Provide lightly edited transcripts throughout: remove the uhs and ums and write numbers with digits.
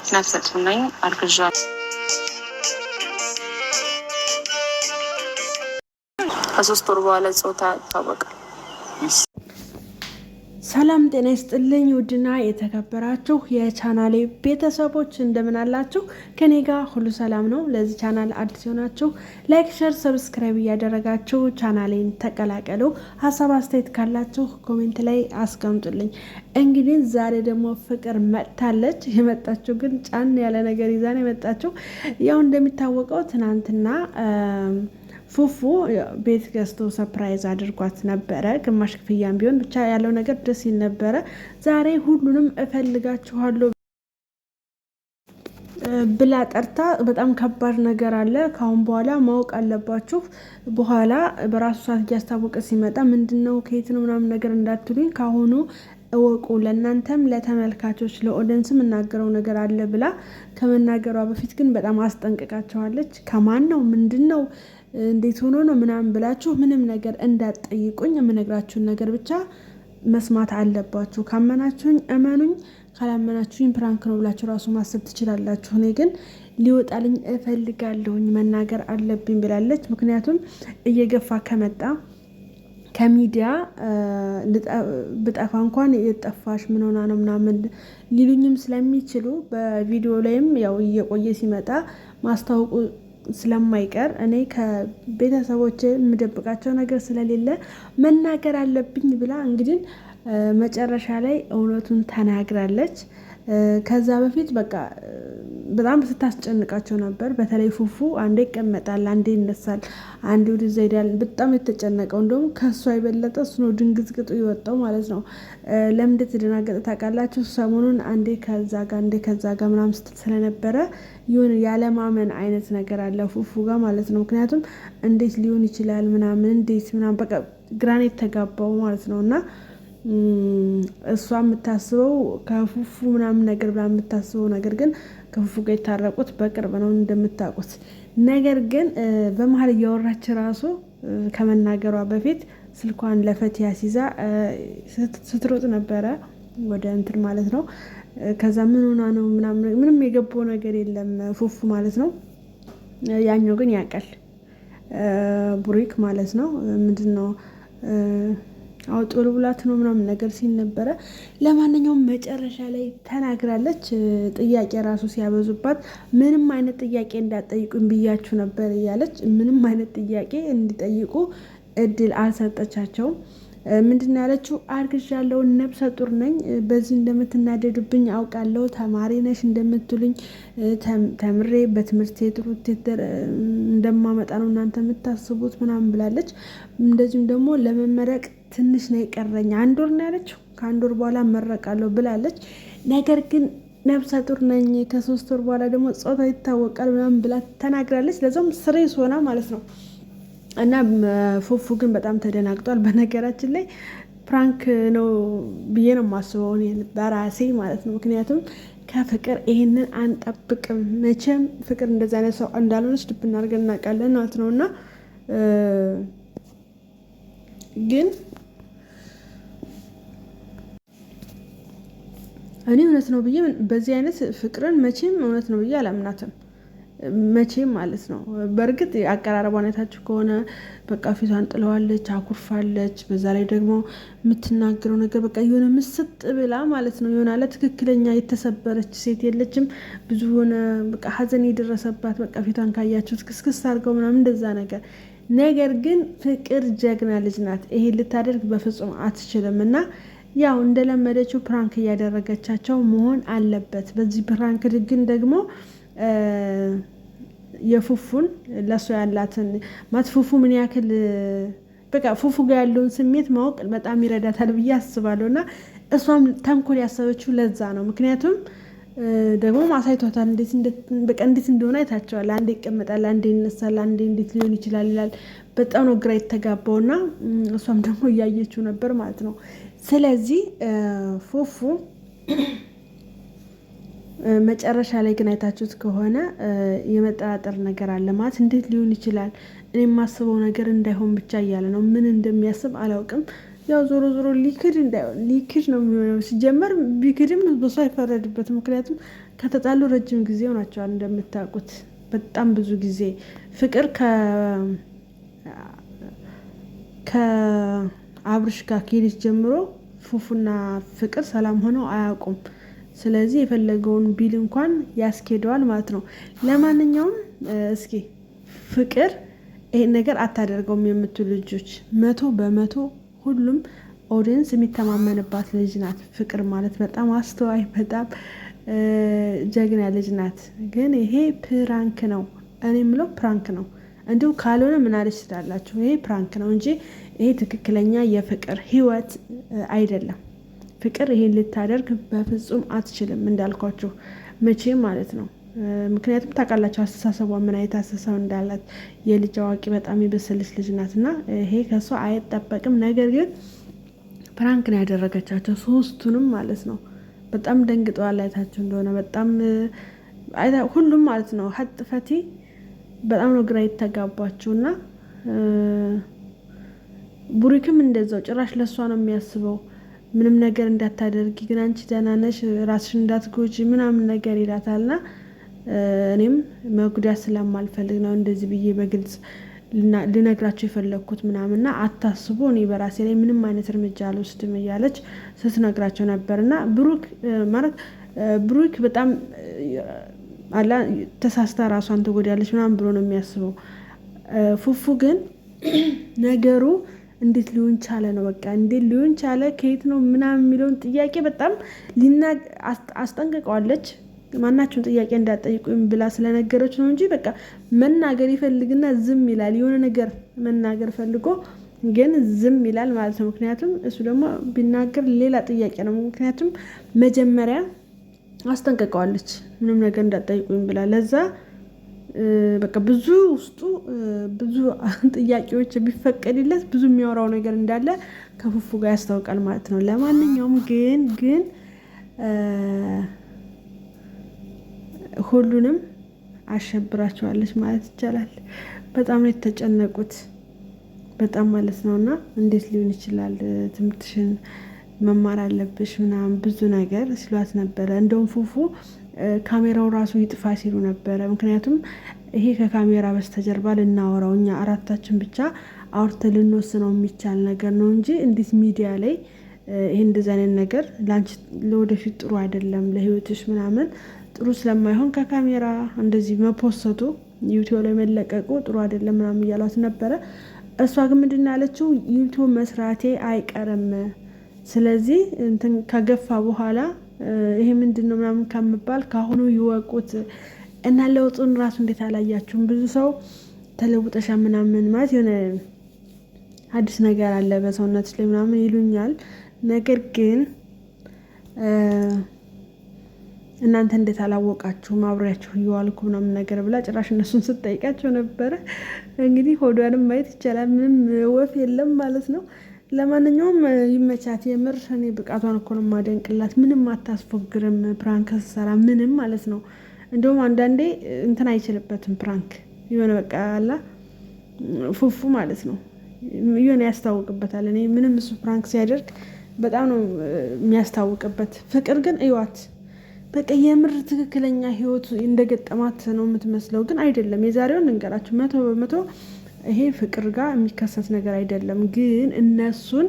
ነፍሰ ጡር ነኝ፣ አርግዣለሁ። ከ3 ወር በኋላ ጾታ ይታወቃል። ሰላም ጤና ይስጥልኝ። ውድና የተከበራችሁ የቻናሌ ቤተሰቦች እንደምን አላችሁ? ከኔ ጋር ሁሉ ሰላም ነው። ለዚህ ቻናል አዲስ ሆናችሁ ላይክ፣ ሼር፣ ሰብስክራይብ እያደረጋችሁ ቻናሌን ተቀላቀሉ። ሀሳብ አስተያየት ካላችሁ ኮሜንት ላይ አስቀምጡልኝ። እንግዲህ ዛሬ ደግሞ ፍቅር መጥታለች። የመጣችው ግን ጫን ያለ ነገር ይዛ ነው የመጣችው። ያው እንደሚታወቀው ትናንትና ፉፉ ቤት ገዝቶ ሰርፕራይዝ አድርጓት ነበረ። ግማሽ ክፍያም ቢሆን ብቻ ያለው ነገር ደስ ይል ነበረ። ዛሬ ሁሉንም እፈልጋችኋለሁ ብላ ጠርታ በጣም ከባድ ነገር አለ። ካሁን በኋላ ማወቅ አለባችሁ። በኋላ በራሱ ሰዓት እያስታወቀ ሲመጣ ምንድነው ከየት ነው ምናምን ነገር እንዳትሉኝ ካሁኑ እወቁ። ለእናንተም ለተመልካቾች ለኦዲየንስም እናገረው ነገር አለ ብላ ከመናገሯ በፊት ግን በጣም አስጠንቅቃቸዋለች። ከማን ነው ምንድነው እንዴት ሆኖ ነው ምናምን ብላችሁ ምንም ነገር እንዳትጠይቁኝ። የምነግራችሁን ነገር ብቻ መስማት አለባችሁ። ካመናችሁኝ እመኑኝ፣ ካላመናችሁኝ ፕራንክ ነው ብላችሁ ራሱ ማሰብ ትችላላችሁ። እኔ ግን ሊወጣልኝ እፈልጋለሁኝ መናገር አለብኝ ብላለች። ምክንያቱም እየገፋ ከመጣ ከሚዲያ ብጠፋ እንኳን የጠፋሽ ምን ሆና ነው ምናምን ሊሉኝም ስለሚችሉ በቪዲዮ ላይም ያው እየቆየ ሲመጣ ማስታወቁ ስለማይቀር እኔ ከቤተሰቦቼ የምደብቃቸው ነገር ስለሌለ መናገር አለብኝ ብላ እንግዲህ መጨረሻ ላይ እውነቱን ተናግራለች። ከዛ በፊት በቃ በጣም ስታስጨንቃቸው ነበር። በተለይ ፉፉ አንዴ ይቀመጣል፣ አንዴ ይነሳል፣ አንዴ ወደዛ ይሄዳል። በጣም የተጨነቀው እንደውም ከእሷ የበለጠ እሱ ነው ድንግዝግጡ ይወጣው ማለት ነው። ለምን እንደተደናገጠ ታውቃላችሁ? ሰሞኑን አንዴ ከዛ ጋር አንዴ ከዛ ጋር ምናምን ስትል ስለነበረ ይሁን ያለማመን አይነት ነገር አለ ፉፉ ጋር ማለት ነው። ምክንያቱም እንዴት ሊሆን ይችላል ምናምን እንዴት ምናምን በቃ ግራኔ የተጋባው ማለት ነው። እና እሷ የምታስበው ከፉፉ ምናምን ነገር ብላ የምታስበው ነገር ግን ከፉፉ ጋር የታረቁት በቅርብ ነው እንደምታውቁት። ነገር ግን በመሀል እያወራች ራሱ ከመናገሯ በፊት ስልኳን ለፈቲያ ሲዛ ስትሮጥ ነበረ ወደ እንትን ማለት ነው። ከዛ ምን ሆና ነው ምንም የገባው ነገር የለም ፉፉ ማለት ነው። ያኛው ግን ያውቃል ቡሪክ ማለት ነው። ምንድን ነው አውጦል ብላት ነው ምናምን ነገር ሲል ነበረ። ለማንኛውም መጨረሻ ላይ ተናግራለች። ጥያቄ ራሱ ሲያበዙባት ምንም አይነት ጥያቄ እንዳትጠይቁኝ ብያችሁ ነበር እያለች ምንም አይነት ጥያቄ እንዲጠይቁ እድል አልሰጠቻቸውም። ምንድን ያለችው አርግዣለሁ፣ ነብሰ ጡር ነኝ፣ በዚህ እንደምትናደዱብኝ አውቃለሁ፣ ተማሪ ነሽ እንደምትሉኝ ተምሬ በትምህርት ጥሩ ውጤት እንደማመጣ ነው እናንተ የምታስቡት ምናምን ብላለች። እንደዚሁም ደግሞ ለመመረቅ ትንሽ ነው የቀረኝ፣ 1 ወር ነው ያለችው፣ ከ1 ወር በኋላ እመረቃለሁ ብላለች። ነገር ግን ነብሰ ጡር ነኝ፣ ከ3 ወር በኋላ ደግሞ ጾታ ይታወቃል ምናምን ብላ ተናግራለች። ለዛም ስሬስ ሆና ማለት ነው። እና ፉፉ ግን በጣም ተደናግጧል። በነገራችን ላይ ፕራንክ ነው ብዬ ነው የማስበው በራሴ ማለት ነው። ምክንያቱም ከፍቅር ይሄንን አንጠብቅም መቼም። ፍቅር እንደዛ አይነት ሰው እንዳልሆነች ልብ እናድርገን እናውቃለን ማለት ነው። እና ግን እኔ እውነት ነው ብዬ በዚህ አይነት ፍቅርን መቼም እውነት ነው ብዬ አላምናትም መቼም ማለት ነው። በእርግጥ አቀራረቧን አይታችሁ ከሆነ በቃ ፊቷን ጥለዋለች፣ አኩርፋለች። በዛ ላይ ደግሞ የምትናገረው ነገር በቃ የሆነ ምስጥ ብላ ማለት ነው። የሆነ ትክክለኛ የተሰበረች ሴት የለችም። ብዙ ሆነ በቃ ሀዘን የደረሰባት በቃ ፊቷን ካያችሁት ክስክስ አድርገው ምናምን እንደዛ ነገር። ነገር ግን ፍቅር ጀግና ልጅ ናት። ይሄ ልታደርግ በፍጹም አትችልም። እና ያው እንደለመደችው ፕራንክ እያደረገቻቸው መሆን አለበት። በዚህ ፕራንክ ግን ደግሞ የፉፉን ለሱ ያላትን ማለት ፉፉ ምን ያክል በቃ ፉፉ ጋር ያለውን ስሜት ማወቅ በጣም ይረዳታል ብዬ አስባለሁ። እና እሷም ተንኮል ያሰበችው ለዛ ነው። ምክንያቱም ደግሞ ማሳይቷታል እንዴት እንደሆነ አይታቸዋል። አንዴ ይቀመጣል፣ አንዴ ይነሳል፣ አንዴ እንዴት ሊሆን ይችላል ይላል። በጣም ነው ግራ የተጋባውና እሷም ደግሞ እያየችው ነበር ማለት ነው። ስለዚህ ፉፉ መጨረሻ ላይ ግን አይታችሁት ከሆነ የመጠራጠር ነገር አለ ማለት እንዴት ሊሆን ይችላል እኔ የማስበው ነገር እንዳይሆን ብቻ እያለ ነው። ምን እንደሚያስብ አላውቅም። ያው ዞሮ ዞሮ ሊክድ ነው የሚሆነው። ሲጀመር ቢክድም በሱ አይፈረድበት። ምክንያቱም ከተጣሉ ረጅም ጊዜ ሆናቸዋል እንደምታውቁት፣ በጣም ብዙ ጊዜ። ፍቅር ከአብርሽ ጋር ከሄደች ጀምሮ ፉፉና ፍቅር ሰላም ሆነው አያውቁም። ስለዚህ የፈለገውን ቢል እንኳን ያስኬደዋል ማለት ነው። ለማንኛውም እስኪ ፍቅር ይሄን ነገር አታደርገውም የምትሉ ልጆች 100% ሁሉም ኦዲየንስ የሚተማመንባት ልጅ ናት። ፍቅር ማለት በጣም አስተዋይ፣ በጣም ጀግና ልጅ ናት። ግን ይሄ ፕራንክ ነው። እኔ የምለው ፕራንክ ነው። እንዲሁ ካልሆነ ምን አለች ትላላችሁ? ይሄ ፕራንክ ነው እንጂ ይሄ ትክክለኛ የፍቅር ህይወት አይደለም። ፍቅር ይሄን ልታደርግ በፍጹም አትችልም፣ እንዳልኳችሁ መቼም ማለት ነው። ምክንያቱም ታውቃላችሁ አስተሳሰቧ ምን አይነት አስተሳሰብ እንዳላት። የልጅ አዋቂ በጣም የበሰለች ልጅ ናት እና ይሄ ከሷ አይጠበቅም። ነገር ግን ፕራንክ ነው ያደረገቻቸው ሶስቱንም ማለት ነው። በጣም ደንግጠዋል። አይታችሁ እንደሆነ በጣም ሁሉም ማለት ነው ሀጥ ፈቲ በጣም ነው ግራ የተጋባችሁ እና ቡሪክም እንደዛው ጭራሽ ለሷ ነው የሚያስበው። ምንም ነገር እንዳታደርጊ ግን አንቺ ደህና ነሽ፣ ራስሽን እንዳትጎጂ ምናምን ነገር ይላታልና እኔም መጉዳት ስለማልፈልግ ነው እንደዚህ ብዬ በግልጽ ልነግራቸው የፈለግኩት ምናምንና አታስቡ፣ እኔ በራሴ ላይ ምንም አይነት እርምጃ አልወስድም እያለች ስትነግራቸው ነበር። እና ብሩክ በጣም አላ ተሳስታ ራሷን ትጎዳለች ምናምን ብሎ ነው የሚያስበው። ፉፉ ግን ነገሩ እንዴት ሊሆን ቻለ ነው በቃ እንዴት ሊሆን ቻለ ከየት ነው ምናምን የሚለውን ጥያቄ በጣም አስጠንቅቀዋለች። ማናቸውን ጥያቄ እንዳትጠይቁኝ ብላ ስለነገረች ነው እንጂ በቃ መናገር ይፈልግና ዝም ይላል። የሆነ ነገር መናገር ፈልጎ ግን ዝም ይላል ማለት ነው። ምክንያቱም እሱ ደግሞ ቢናገር ሌላ ጥያቄ ነው። ምክንያቱም መጀመሪያ አስጠንቅቀዋለች ምንም ነገር እንዳትጠይቁኝ ብላ። ለዛ በቃ ብዙ ውስጡ ብዙ ጥያቄዎች ቢፈቀድለት ብዙ የሚያወራው ነገር እንዳለ ከፉፉ ጋር ያስታውቃል ማለት ነው። ለማንኛውም ግን ሁሉንም አሸብራቸዋለች ማለት ይቻላል። በጣም ነው የተጨነቁት በጣም ማለት ነውና እንዴት ሊሆን ይችላል? ትምህርትሽን መማር አለብሽ ምናምን ብዙ ነገር ሲሏት ነበረ። እንደውም ፉፉ ካሜራው ራሱ ይጥፋ ሲሉ ነበረ። ምክንያቱም ይሄ ከካሜራ በስተጀርባ ልናወራው እኛ አራታችን ብቻ አውርተን ልንወስነው የሚቻል ነገር ነው እንጂ እንዴት ሚዲያ ላይ ይሄ እንደዚህ አይነት ነገር ላንቺ ለወደፊት ጥሩ አይደለም፣ ለህይወትሽ ምናምን ጥሩ ስለማይሆን ከካሜራ እንደዚህ መፖሰቱ ዩቲዩብ ላይ መለቀቁ ጥሩ አይደለም ምናምን እያሏት ነበረ። እሷ ግን ምንድን ነው ያለችው? ዩቲዩብ መስራቴ አይቀርም፣ ስለዚህ እንትን ከገፋ በኋላ ይሄ ምንድን ነው ምናምን ከምባል ካሁኑ ይወቁት እና ለውጡን ራሱ እንዴት አላያችሁም? ብዙ ሰው ተለውጠሻ ምናምን ማለት የሆነ አዲስ ነገር አለ በሰውነትሽ ላይ ምናምን ይሉኛል። ነገር ግን እናንተ እንዴት አላወቃችሁም? አብሬያችሁ እየዋልኩ ምናምን ነገር ብላ ጭራሽ እነሱን ስትጠይቃቸው ነበረ። እንግዲህ ሆዷንም ማየት ይቻላል። ምንም ወፍ የለም ማለት ነው። ለማንኛውም ይመቻት። የምር እኔ ብቃቷን እኮ ነው የማደንቅላት። ምንም አታስፎግርም ፕራንክ ስትሰራ ምንም ማለት ነው። እንደውም አንዳንዴ እንትን አይችልበትም ፕራንክ የሆነ በቃ አላ ፉፉ ማለት ነው የሆነ ያስታውቅበታል። እኔ ምንም እሱ ፕራንክ ሲያደርግ በጣም ነው የሚያስታውቅበት። ፍቅር ግን እዩዋት በቃ የምር ትክክለኛ ህይወቱ እንደገጠማት ነው የምትመስለው፣ ግን አይደለም። የዛሬውን እንገራችሁ 100% ይሄ ፍቅር ጋር የሚከሰት ነገር አይደለም። ግን እነሱን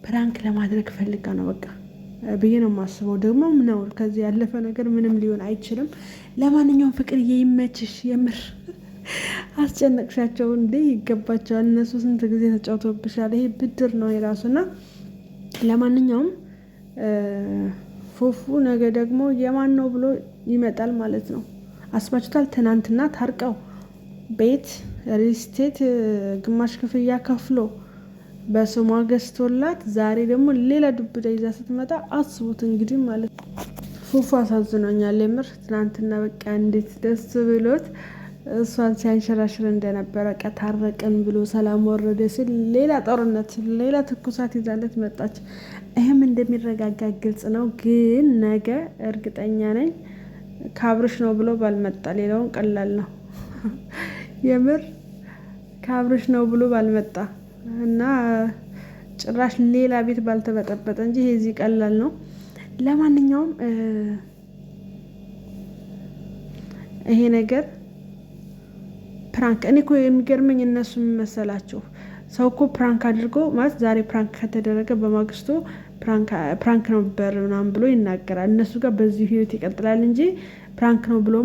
ፕራንክ ለማድረግ ፈልጋ ነው በቃ ብዬ ነው የማስበው። ደግሞ ነው ከዚህ ያለፈ ነገር ምንም ሊሆን አይችልም። ለማንኛውም ፍቅር ይመችሽ። የምር አስጨነቅሻቸው እንዴ? ይገባቸዋል። እነሱ ስንት ጊዜ ተጫውቶብሻል። ይሄ ብድር ነው የራሱና ለማንኛውም ፉፉ ነገ ደግሞ የማን ነው ብሎ ይመጣል ማለት ነው። አስባችሁታል? ትናንትና ታርቀው ቤት ሪስቴት ግማሽ ክፍያ ከፍሎ በስሟ ገዝቶላት ዛሬ ደግሞ ሌላ ዱብዳ ይዛ ስትመጣ አስቡት እንግዲህ ማለት ነው። ፉፉ አሳዝኖኛል የምር። ትናንትና በቃ እንዴት ደስ ብሎት እሷን ሲያንሸራሽር እንደነበረ በቃ ታረቅን ብሎ ሰላም ወረደ ሲል ሌላ ጦርነት ሌላ ትኩሳት ይዛለት መጣች። ይህም እንደሚረጋጋ ግልጽ ነው። ግን ነገ እርግጠኛ ነኝ ካብርሽ ነው ብሎ ባልመጣ ሌላውን ቀላል ነው የምር ካብርሽ ነው ብሎ ባልመጣ እና ጭራሽ ሌላ ቤት ባልተበጠበጠ እንጂ ይሄ እዚህ ቀላል ነው። ለማንኛውም ይሄ ነገር ፕራንክ እኔ እኮ የሚገርመኝ እነሱ መሰላችሁ ሰው እኮ ፕራንክ አድርጎ ማለት ዛሬ ፕራንክ ከተደረገ በማግስቱ ፕራንክ ነበር ምናምን ብሎ ይናገራል። እነሱ ጋር በዚሁ ህይወት ይቀጥላል እንጂ ፕራንክ ነው ብሎ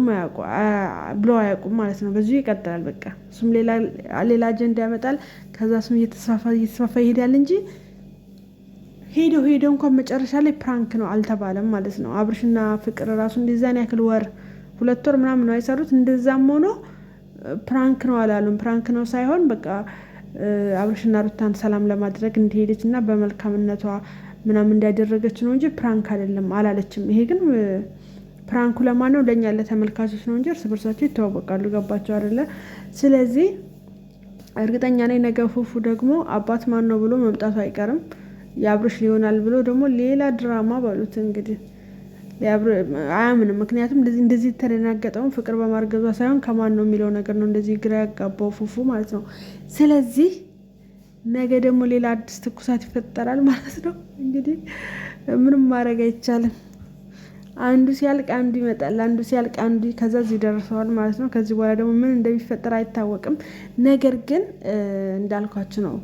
አያውቁም ማለት ነው። በዚሁ ይቀጥላል በቃ። እሱም ሌላ አጀንዳ ያመጣል። ከዛ እሱም እየተስፋፋ ይሄዳል እንጂ ሄደው እንኳን መጨረሻ ላይ ፕራንክ ነው አልተባለም ማለት ነው። አብርሽና ፍቅር ራሱ እንደዛን ያክል 2 ወር ምናምን ነው አይሰሩት። እንደዛም ሆኖ ፕራንክ ነው አላሉም። ፕራንክ ነው ሳይሆን በቃ አብርሽና ሩታን ሰላም ለማድረግ እንደሄደች እና በመልካምነቷ ምናምን እንዳደረገች ነው እንጂ ፕራንክ አይደለም አላለችም። ይሄ ግን ፕራንኩ ለማን ነው? ለኛ ለተመልካቾች ነው እንጂ እርስ በርሳቸው ይተዋወቃሉ። ገባቸው አይደለ? ስለዚህ እርግጠኛ ነኝ ነገ ፉፉ ደግሞ አባት ማን ነው ብሎ መምጣቱ አይቀርም። የአብርሽ ሊሆናል ብሎ ደግሞ ሌላ ድራማ ባሉት እንግዲህ አያምንም። ምክንያቱም እንደዚህ የተደናገጠውን ፍቅር በማርገዟ ሳይሆን ከማን ነው የሚለው ነገር ነው እንደዚህ ግራ ያጋባው ፉፉ ማለት ነው። ስለዚህ ነገ ደግሞ ሌላ አዲስ ትኩሳት ይፈጠራል ማለት ነው። እንግዲህ ምንም ማድረግ አይቻልም። አንዱ ሲያልቅ አንዱ ይመጣል፣ አንዱ ሲያልቅ አንዱ ከዛ እዚህ ደርሰዋል ማለት ነው። ከዚህ በኋላ ደግሞ ምን እንደሚፈጠር አይታወቅም። ነገር ግን እንዳልኳችሁ ነው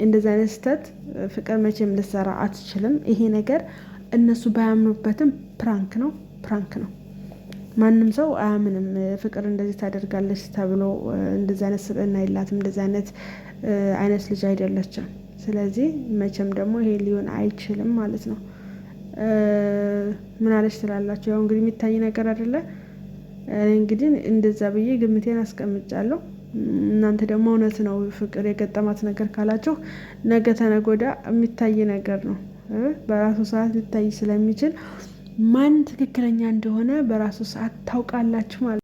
እንደዚህ አይነት ስህተት ፍቅር መቼም ልትሰራ አትችልም። ይሄ ነገር እነሱ ባያምኑበትም ፕራንክ ነው። ማንም ሰው አያምንም ፍቅር እንደዚህ ታደርጋለች ተብሎ። እንደዚህ አይነት ስብዕና የላትም። እንደዚህ አይነት ልጅ አይደለችም። ስለዚህ መቼም ደግሞ ይሄ ሊሆን አይችልም ማለት ነው። ምን አለች ትላላችሁ? ያው እንግዲህ የሚታይ ነገር አይደለ። እንግዲህ እንደዛ ብዬ ግምቴን አስቀምጫለሁ። እናንተ ደግሞ እውነት ነው ፍቅር የገጠማት ነገር ካላችሁ ነገ ተነገ ወዲያ የሚታይ ነገር ነው። በራሱ ሰዓት ሊታይ ስለሚችል ማን ትክክለኛ እንደሆነ በራሱ ሰዓት ታውቃላችሁ ማለት ነው።